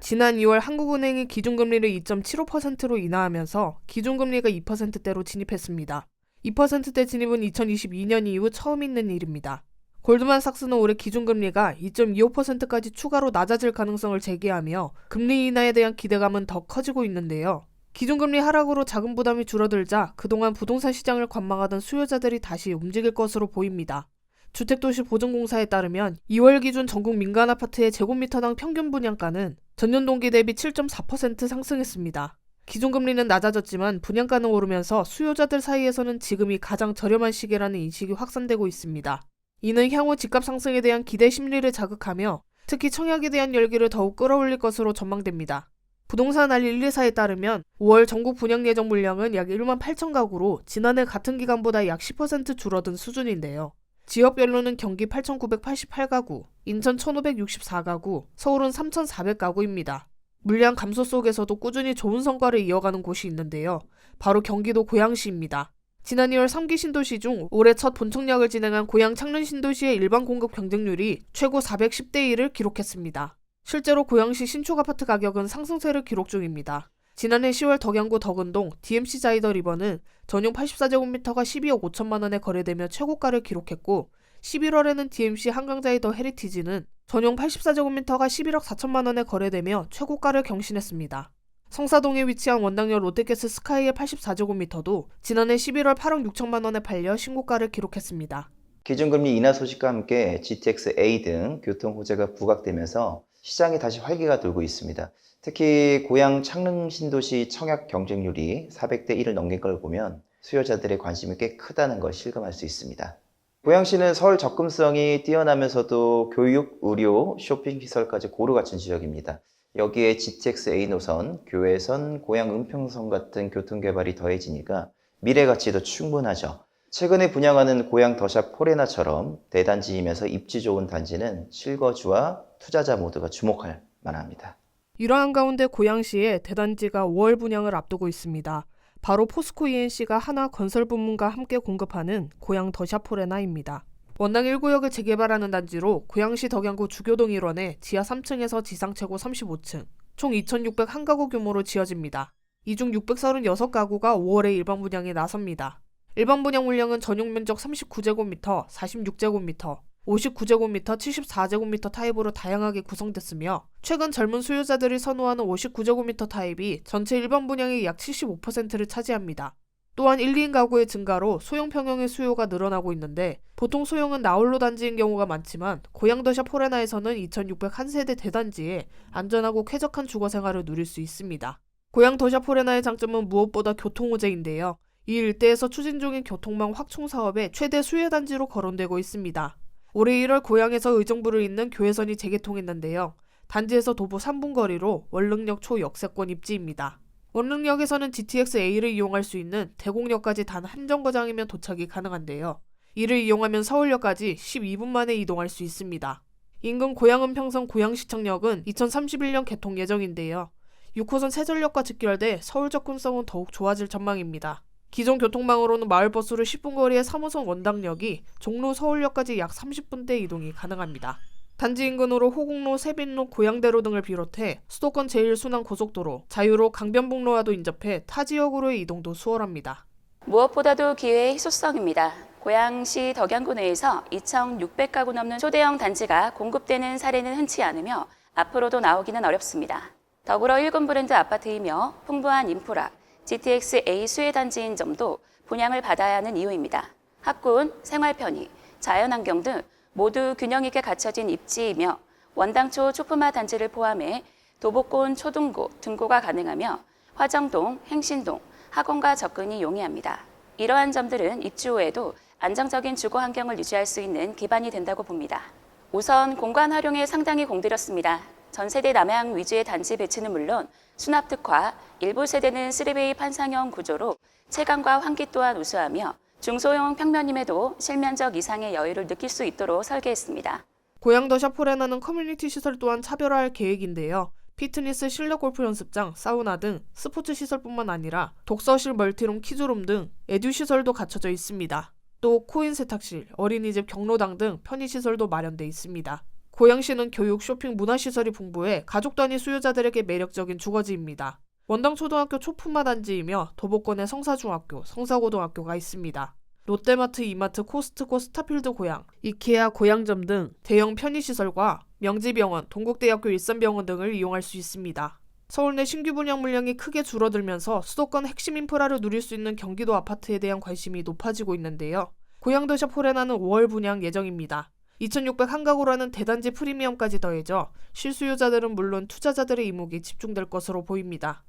지난 2월 한국은행이 기준금리를 2.75%로 인하하면서 기준금리가 2%대로 진입했습니다. 2%대 진입은 2022년 이후 처음 있는 일입니다. 골드만삭스는 올해 기준금리가 2.25%까지 추가로 낮아질 가능성을 제기하며 금리 인하에 대한 기대감은 더 커지고 있는데요. 기준금리 하락으로 자금 부담이 줄어들자 그동안 부동산 시장을 관망하던 수요자들이 다시 움직일 것으로 보입니다. 주택도시보증공사에 따르면 2월 기준 전국 민간 아파트의 제곱미터당 평균 분양가는 전년 동기 대비 7.4% 상승했습니다. 기준금리는 낮아졌지만 분양가는 오르면서 수요자들 사이에서는 지금이 가장 저렴한 시기라는 인식이 확산되고 있습니다. 이는 향후 집값 상승에 대한 기대 심리를 자극하며 특히 청약에 대한 열기를 더욱 끌어올릴 것으로 전망됩니다. 부동산 알 124에 따르면 5월 전국 분양 예정 물량은 약 1만 8천 가구로 지난해 같은 기간보다 약 10% 줄어든 수준인데요. 지역별로는 경기 8,988가구, 인천 1,564가구, 서울은 3,400가구입니다. 물량 감소 속에서도 꾸준히 좋은 성과를 이어가는 곳이 있는데요. 바로 경기도 고양시입니다. 지난 2월 3기 신도시 중 올해 첫 본청약을 진행한 고양 창릉 신도시의 일반 공급 경쟁률이 최고 410대 1을 기록했습니다. 실제로 고양시 신축 아파트 가격은 상승세를 기록 중입니다. 지난해 10월 덕양구 덕은동 DMC 자이더 리버는 전용 84제곱미터가 12억 5천만 원에 거래되며 최고가를 기록했고 11월에는 DMC 한강자이더 헤리티지는 전용 84제곱미터가 11억 4천만 원에 거래되며 최고가를 경신했습니다. 성사동에 위치한 원당역 롯데캐슬 스카이의 84제곱미터도 지난해 11월 8억 6천만 원에 팔려 신고가를 기록했습니다. 기준금리 인하 소식과 함께 GTX-A 등 교통 호재가 부각되면서 시장이 다시 활기가 돌고 있습니다. 특히 고양 창릉 신도시 청약 경쟁률이 400대 1을 넘긴 걸 보면 수요자들의 관심이 꽤 크다는 걸 실감할 수 있습니다. 고양시는 서울 접근성이 뛰어나면서도 교육, 의료, 쇼핑 시설까지 고루 갖춘 지역입니다. 여기에 GTX-A 노선, 교외선, 고양 은평선 같은 교통개발이 더해지니까 미래 가치도 충분하죠. 최근에 분양하는 고양 더샵 포레나처럼 대단지이면서 입지 좋은 단지는 실거주와 투자자 모두가 주목할 만합니다. 이러한 가운데 고양시에 대단지가 5월 분양을 앞두고 있습니다. 바로 포스코 ENC가 한화건설부문과 함께 공급하는 고양 더샵 포레나입니다. 원당 1구역을 재개발하는 단지로 고양시 덕양구 주교동 1원에 지하 3층에서 지상 최고 35층, 총 2,601가구 규모로 지어집니다. 이 중 636가구가 5월에 일반 분양에 나섭니다. 일반 분양 물량은 전용 면적 39제곱미터, 46제곱미터, 59제곱미터, 74제곱미터 타입으로 다양하게 구성됐으며 최근 젊은 수요자들이 선호하는 59제곱미터 타입이 전체 일반 분양의 약 75%를 차지합니다. 또한 1, 2인 가구의 증가로 소형 평형의 수요가 늘어나고 있는데 보통 소형은 나홀로 단지인 경우가 많지만 고양 더샵 포레나에서는 2,601세대 대단지에 안전하고 쾌적한 주거생활을 누릴 수 있습니다. 고양 더샵 포레나의 장점은 무엇보다 교통호재인데요. 이 일대에서 추진 중인 교통망 확충 사업의 최대 수혜단지로 거론되고 있습니다. 올해 1월 고양에서 의정부를 잇는 교외선이 재개통했는데요. 단지에서 도보 3분 거리로 원릉역 초역세권 입지입니다. 원릉역에서는 GTX-A를 이용할 수 있는 대곡역까지 단 한 정거장이면 도착이 가능한데요. 이를 이용하면 서울역까지 12분 만에 이동할 수 있습니다. 인근 고양은평선 고양시청역은 2031년 개통 예정인데요. 6호선 세전역과 직결돼 서울 접근성은 더욱 좋아질 전망입니다. 기존 교통망으로는 마을버스로 10분 거리의 3호선 원당역이 종로 서울역까지 약 30분대 이동이 가능합니다. 단지 인근으로 호국로, 세빈로, 고양대로 등을 비롯해 수도권 제1순환고속도로, 자유로, 강변북로와도 인접해 타 지역으로의 이동도 수월합니다. 무엇보다도 기회의 희소성입니다. 고양시 덕양구 내에서 2,600가구 넘는 초대형 단지가 공급되는 사례는 흔치 않으며 앞으로도 나오기는 어렵습니다. 더불어 1군 브랜드 아파트이며 풍부한 인프라, GTX-A 수혜 단지인 점도 분양을 받아야 하는 이유입니다. 학군, 생활 편의, 자연환경 등 모두 균형 있게 갖춰진 입지이며 원당초 초품화 단지를 포함해 도보권 초등고, 등고가 가능하며 화정동, 행신동, 학원과 접근이 용이합니다. 이러한 점들은 입주 후에도 안정적인 주거 환경을 유지할 수 있는 기반이 된다고 봅니다. 우선 공간 활용에 상당히 공들였습니다. 전세대 남향 위주의 단지 배치는 물론 수납 특화, 일부 세대는 3베이 판상형 구조로 채광과 환기 또한 우수하며 중소형 평면임에도 실면적 이상의 여유를 느낄 수 있도록 설계했습니다. 고양 더샵 포레나는 커뮤니티 시설 또한 차별화할 계획인데요. 피트니스, 실내 골프 연습장, 사우나 등 스포츠 시설뿐만 아니라 독서실, 멀티룸, 키즈룸 등 에듀 시설도 갖춰져 있습니다. 또 코인 세탁실, 어린이집, 경로당 등 편의시설도 마련돼 있습니다. 고양시는 교육, 쇼핑, 문화시설이 풍부해 가족 단위 수요자들에게 매력적인 주거지입니다. 원당초등학교 초품화 단지이며 도보권에 성사중학교, 성사고등학교가 있습니다. 롯데마트, 이마트, 코스트코, 스타필드 고양, 이케아 고양점 등 대형 편의시설과 명지병원, 동국대학교 일산병원 등을 이용할 수 있습니다. 서울 내 신규 분양 물량이 크게 줄어들면서 수도권 핵심 인프라를 누릴 수 있는 경기도 아파트에 대한 관심이 높아지고 있는데요. 고양도시 포레나는 5월 분양 예정입니다. 2,600 한가구라는 대단지 프리미엄까지 더해져 실수요자들은 물론 투자자들의 이목이 집중될 것으로 보입니다.